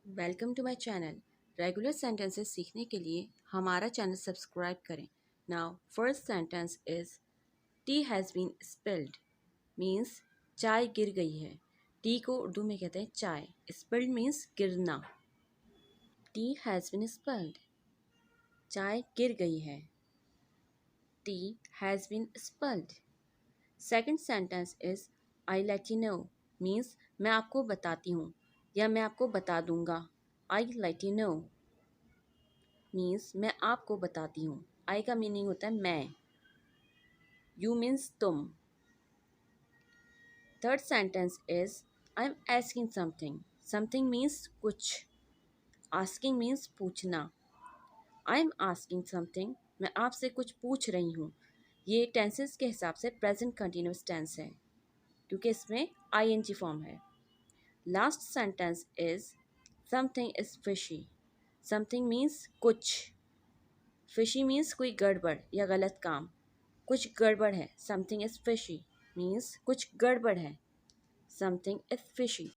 Welcome to my channel. Regular sentences सीखने के लिए हमारा चैनल सब्सक्राइब करें। Now first sentence is tea has been spilled means चाय गिर गई है। टी को उर्दू में कहते हैं चाय। स्पिल्ड मीन्स गिरना। टी हैज़ बीन स्पिल्ड, चाय गिर गई है। Tea has been spilled. Second sentence is I let you know means मैं आपको बताती हूँ या मैं आपको बता दूंगा। I let you know means मैं आपको बताती हूँ। आई का मीनिंग होता है मैं। यू मीन्स तुम। Third sentence is I am asking something. Something means कुछ। आस्किंग मीन्स पूछना। आई एम आस्किंग समथिंग, मैं आपसे कुछ पूछ रही हूँ। ये टेंसेस के हिसाब से प्रेजेंट कंटिन्यूस टेंस है क्योंकि इसमें आईएनजी फॉर्म है। Last sentence is something is fishy. Something means कुछ। फिशी मीन्स कोई गड़बड़ या गलत काम। कुछ गड़बड़ है। समथिंग इज फिशी मीन्स कुछ गड़बड़ है। Something is fishy.